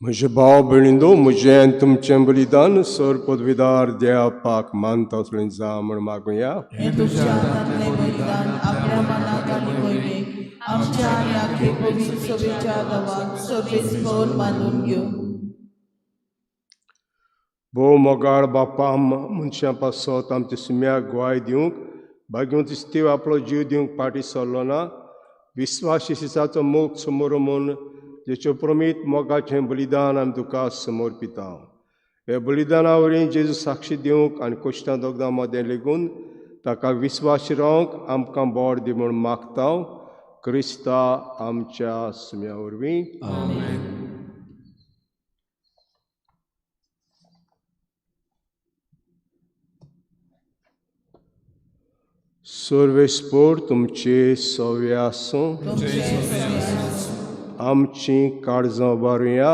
मुझे भाव बलिंदो मुझे तुम चंबलिदान सर पदवीदार द्या पाक मानता जामण मागूया हे तुझ्या हातातले बलिदान आपल्या मनाखाली होईने आमच्या आणि आखे पवित्र सभेच्या दवात सभेस्फोर बांधून घेऊ भो मोगाळ बापा मनशां पासत आमच्या सुम्याक ग्वाय दिवंक भाग्यवंत स्तीव आपलो जीव दिवंक पाटी सरलो ना विस्वास शिसाचो मोग समोर म्हूण जेच्यो प्रमीत मोगाचें बलिदान आमी तुका समर्पिता हे बलिदाना वरवीं जेजू साक्षी दिवंक आनी कोश्टां दोगदां मदें लेगून ताका विस्वास रावंक आमकां बोड दी म्हूण मागता क्रिस्ता आमच्या सुम्या वरवीं सर्वेस्पोर तुमचे सव्य आसूं आमची काळजां बारुया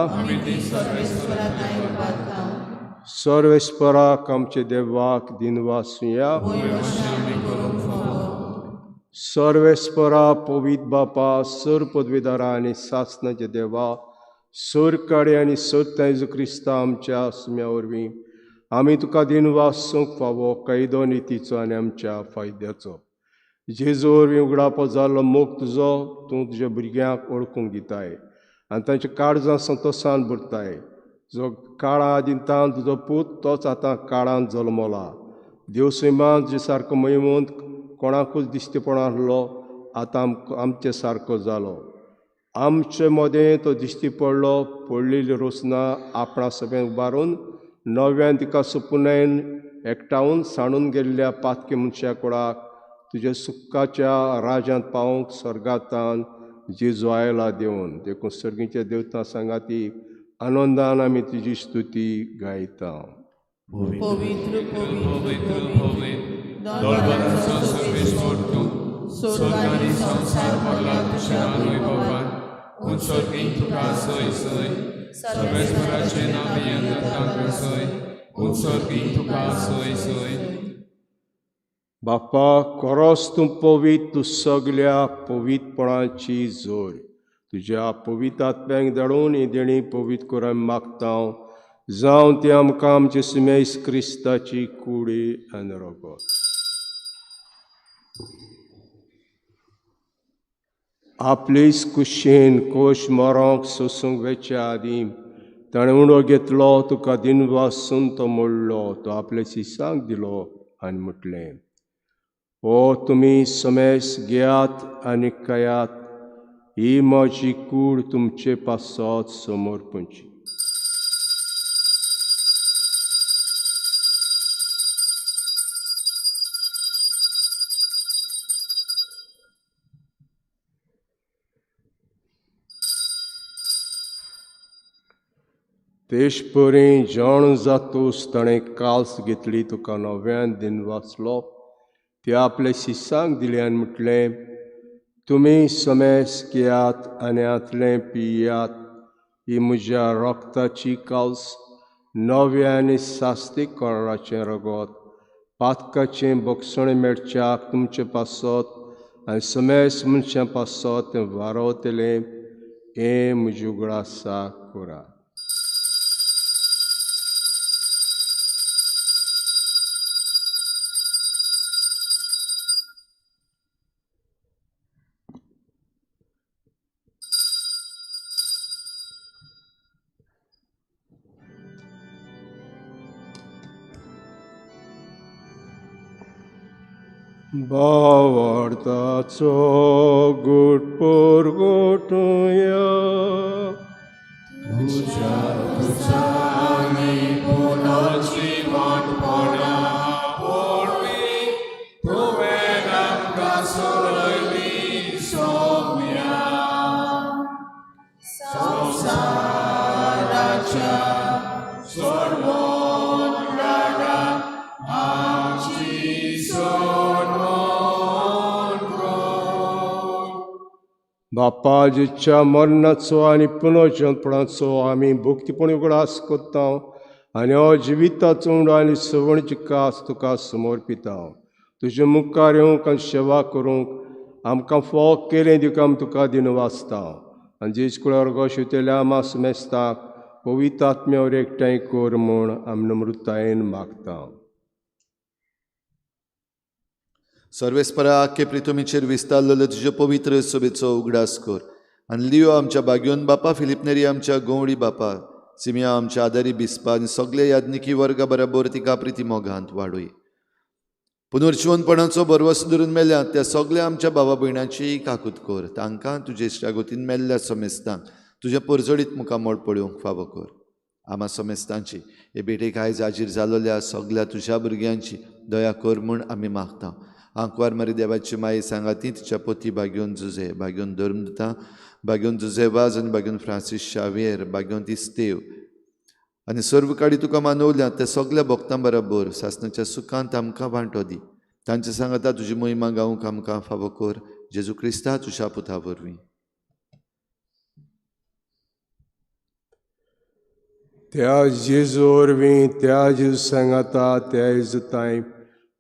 सर्वेस्पराक आमचे देवाक दिनवासुया सर्वेस्परा पवित्र बापा सर पदवीदारा आनी सासणाचे देवा सर काडे आनी सत्य जेजू क्रिस्ता आमच्या सुम्या वरवीं आमी तुका दिनवासूंक फावो कैदो नितीचो आनी आमच्या फायद्याचो जेजू वरवीं उगडापो जाल्लो मोग तुजो तूं तुज्या भुरग्यांक ओळखूंक दिताय आनी तांच्या काळजां संतोशान भरताय जो काळा आदिंतान तुजो पूत तोच आतां काळांत जल्मला देव सैमान तुजे सारको महिमोंत कोणाकूच दिश्टी पडनासलो आतां आमचे सारको जालो आमचे मदें तो दिश्टी पडलो पडलेली रोसना आपणा सभेंत उबारून नव्यान तिका सुपुनायन एकठांवन साणून गेल्ल्या पातकी मनशा कुळाक तुज्या सुखाच्या राजांत पावंक स्वर्गांतान जेजू आयला देवन देखून सर्गीच्या देवतां सांगाती आनंदान आमी तुजी स्तुती गायता पवित्र दरबाराचो सर्वेस्वर तूं स्वर्ग आनी संसार पडला तुज्या वैभवान पूण सर्गीक तुका सय सय सर्वेस्वराचें नांव येता सय पूण सर्गीक तुका सय सय बापा खरोच तूं पवित्र तूं सगल्या पवित्रपणाची जोर तुज्या पवित्र आत्म्यांक धाडून ही देणी पवित्र करून आमी मागता जावं ती आमकां आमचे सुमेस क्रिस्ताची कुडी आनी रगत आपलीच कुशीन कोश मारोंक सोसूंक वेच्या आदीं ताणें उंडो घेतलो तुका दिनवासून तो मोडलो तो आपल्या शिसांक दिलो आनी म्हटलें ओ तुमी समेस घेयात आनी खायात ही म्हजी कूड तुमचे पासत समर्पणची तेश परी जेवण जातूस ताणें काल्स घेतली तुका नव्यान दिन वाचलो ते आपल्या शिसांक दिले आनी म्हटलें तुमी समेस घेयात आनी आतलें पियात ही म्हज्या रक्ताची काल्स नव्या आनी सास्तीक कराराचें रगत पातकाचें भक्षण मेळच्याक तुमचे पासत आनी समेस मनशां पासत तें वारवतलें हें म्हज्या उगडासा करा भावार्थाचो घोट परगटुया बापाजीच्या मरणाचो आनी पुनर्जन्मपणाचो आमी भक्तीपण उगडास करता आनी हो जिविताचो उंडो आनी सवणीची कास तुका समर्पिता. तुजे मुखार येवंक आनी सेवा करूंक आमकां फोग केलें दिवंक आमी तुका दिन वाचता आनी जेच कुळार गोशिवतेल्या आमास मेस्ताक पवित्र आत्म्यावर एकठांय कर म्हूण आमी नम्रतायेन मागता. सर्वेस्परा आख्खे पृथ्वीचेर विस्तारलेलो तुज्या पवित्र सभेचो उगडास कर आनी लियो आमच्या बागयोन बापा फिलिप नेरी आमच्या गवळी बापा सिमिया आमच्या आदारी बिस्पा आनी सगळे याज्ञिकी वर्गा बरोबर तिका प्रिती मोगांत वाडोय. पुनर्जीवनपणाचो बरवस धरून मेल्यात त्या सगळ्या आमच्या भावा भयणांची काकूत कर. तांकां तुजे इश्टागोतीन मेल्ल्या समेस्तांक तुज्या परजडीत मुखार मोड पळोवंक फावो कर. आमा समेस्तांची हे भेटेक आयज हाजीर जालोल्या सगळ्या तुज्या भुरग्यांची दया कर म्हूण आमी मागता. आंकवार मारी देवाची माई सांगाती तिच्या पोती बागयोन जुजे बागयोन धर्मदता बागयोन जुजेवाज आनी बागयोन फ्रांसीस शावेर बागयोन तिस्तेव आनी सर्व काडी तुका मानवल्या त्या सगळ्या भक्तां बरोबर सासणाच्या सुखांत आमकां वांटो दी. तांच्या सांगाता तुजी मोहिमा गावंक आमकां फावो कर. जेजू क्रिस्ता तुज्या पुता वरवीं. त्या जेजू वरवीं त्या जेजू सांगाता त्या जेजू ताई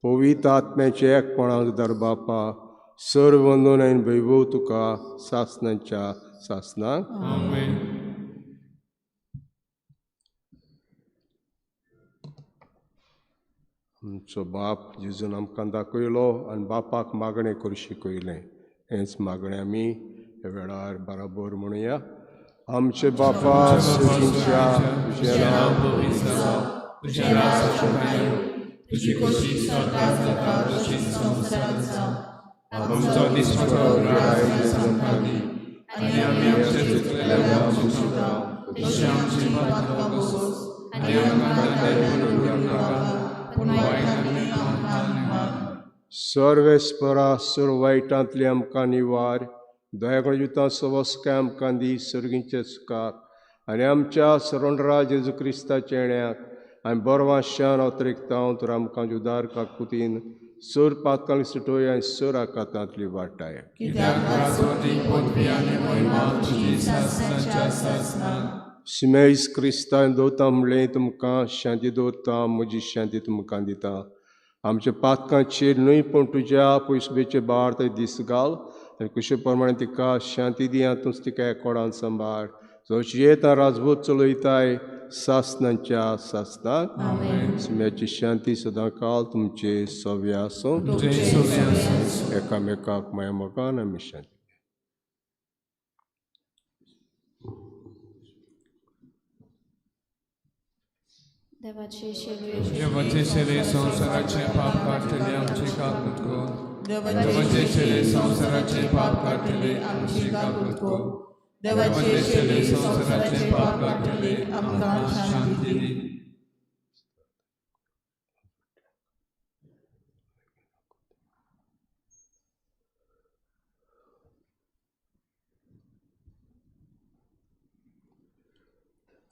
पवित्र आत्म्याचे एकपणाक दर बापा सर्व वंदन आनी वैभव तुका सासणाच्या सासणाक. आमचो बाप जेजून आमकां दाखयलो आनी बापाक मागणें करूं शिकयलें. हेंच मागणें आमी ह्या वेळार बराबर म्हणुया. आमचे बापा सृश्टीच्या तुजें नांव पवित्र जावं, तुजें राज्य तुजी कशी स्वर्गांत जाता तशीच संवसारांत जावं. आमचो दिसपट्टो आयज आमकां दी आनी आमी आमचे चुकलेल्या मागता तशें आमची पातकां बोगोस आनी आमकां दायपूर घेवंक नाका पूण वायटांतल्यान आमकां निवार. सर्वेस्परा सर्व वायटांतली आमकां निवार. दयागण जिता सवस्काय आमकां दी सर्गीचे सुखाक आनी आमच्या सरोंडरा जेजू क्रिस्ताच्या येण्याक आनी बरवाशान अवतरिकता तर आमकां जुदार काकुतीन सर पातकांक सुटोय आनी सर आकातांतली वाटाय. सिमेज क्रिस्तान दवरता म्हणलें तुमकां शांती दवरता म्हजी शांती तुमकां दिता. आमच्या पातकांचेर न्हय पूण तुज्या पयसुबेचे बाळ थंय दीस घाल आनी कुशे प्रमाणे तिका शांती दिया तूंच तिका एकोडान सांबाळ. जशी येता राजभूत चलयताय सासणांच्या सासणाक. सिम्याची शांती सदां काल तुमचे सव्या आसूं. एकामेकाक माया मोगान आमी शांती. देवाचे शेरे संसाराचे पाप काढलेले आमचे काकूत कर. देवाचे शेरे संसाराचे पाप काढलेले आमचे काकूत कर. देवाचे शेरे संसाराचे पाप काढलेले आमकां शांती दी.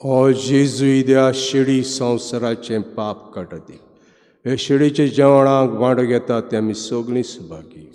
ओ जेजू इद्या शिडी संवसाराचें पाप काडटी. हे शिडीचे जेवणाक वांटो घेतात ते आमी सगळीं सुभागी.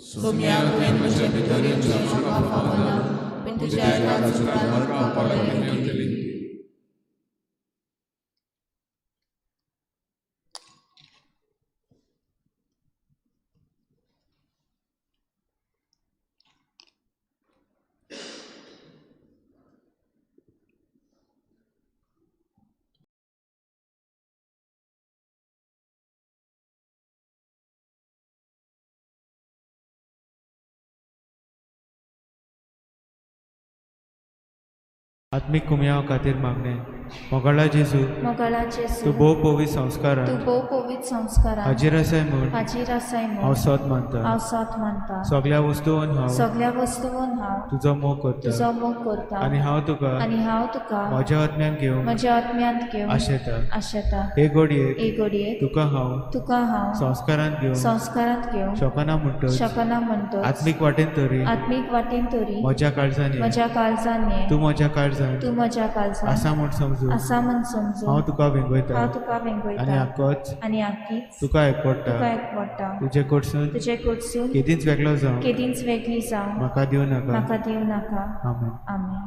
आत्मीक कुमयाव खातीर मागणें. मोगळा जेजू मोगळा तूं जेजू भोव पवित्र संस्कारां तूं भोव पवित्र संस्कारां हाजीर आसाय म्हूण हाजीर आसाय हांव म्हूण सोत मानता हांव साथ मानता सगळ्या वस्तूंन हांव सगळ्या वस्तूंन हांव तुजो मोग करता तुजो मोग करता आनी हांव तुका आनी हांव तुका म्हज्या आत्म्यान घेवन म्हज्या आत्म्यांत घेवन आशेता आशेता हे घडयेक एक घडयेक तुका हांव तुका हांव संस्कारांत घेवन संस्कारांत घेवन शकना म्हणटच शकना म्हणटच आत्मीक वाटेन तरी आत्मीक वाटेन तरी म्हज्या काळजांनी म्हज्या काळजान ये तूं म्हज्या काळजांत तूं म्हज्या काळजान आसा म्हूण समजून आसा म्हूण समजून हांव तुका वेंगयता हांव तुका आनी वेंगयता आक्कोच आनी आख्खीच तुका एकवडटा तुका एकवडटा तुजे कडसून तुजे कडसून केदींच वेगळो जावं केदींच वेगळी जावं म्हाका दिवं नाका म्हाका दिवं नाका आमेन आमेन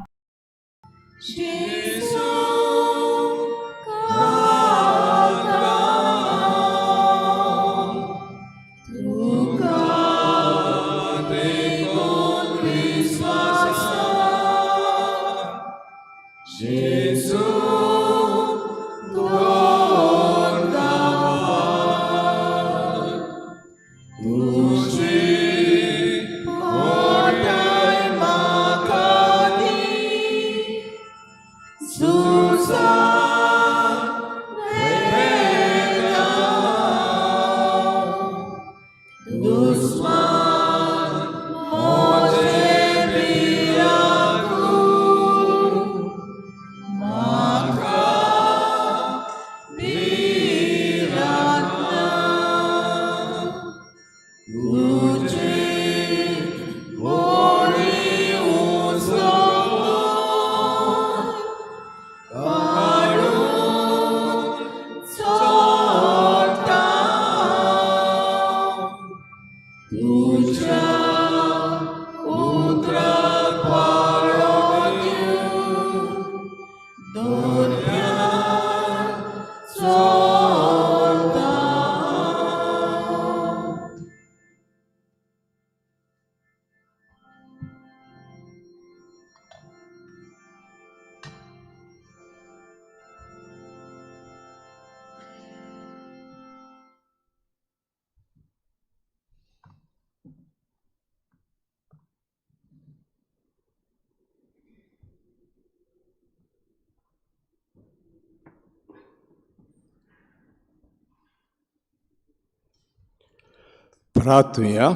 प्रार्थूया.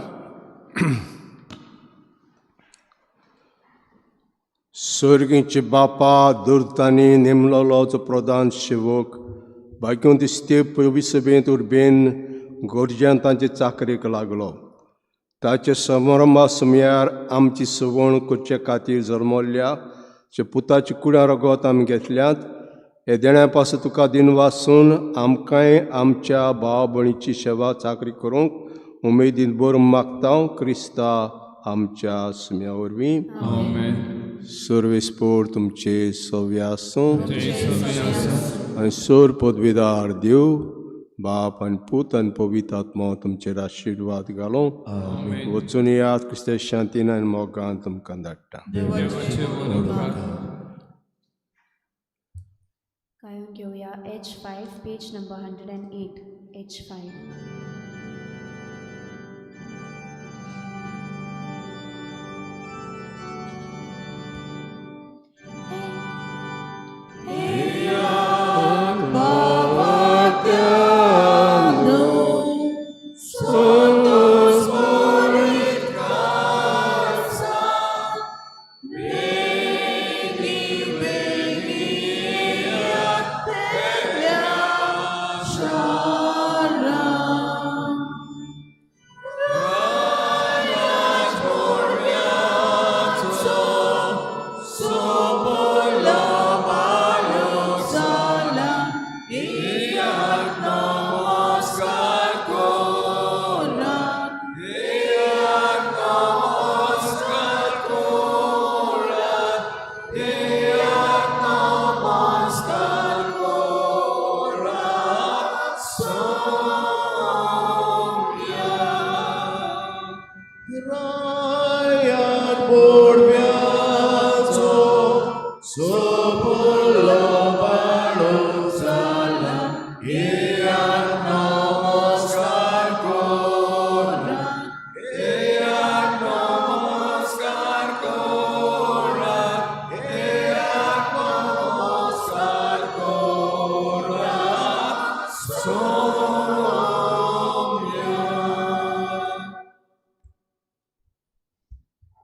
सर्गीचे बापा दुर्तांनी नेमलोचो प्रधान सेवक भाग्योन दिसते पवित्र सभेंत उर्बेन गरजेन तांचे चाकरेक लागलो. ताचे समारंभा समयार आमची सवण करचे खातीर जल्मल्ल्या पुताची कुड्यां रगत आमी घेतल्यात. हे देण्या पासून तुका दिन वाचून आमकांय आमच्या भाव भयणीची सेवा चाकरी करूंक उमेदीन बर मागता. क्रिस्ता आमच्या सुम्या वरवीं. सर्वेस्पोर तुमचे सव्य आसूं आनी सोर पदवीदार देव बाप आनी पूत आनी पवित्र आत्मा तुमचेर आशिर्वाद घालूं. वचून यात क्रिस्ता शांतीन आनी मोगान तुमकां धाडटा. कायून घेऊया H5 पेज नंबर 108 H5.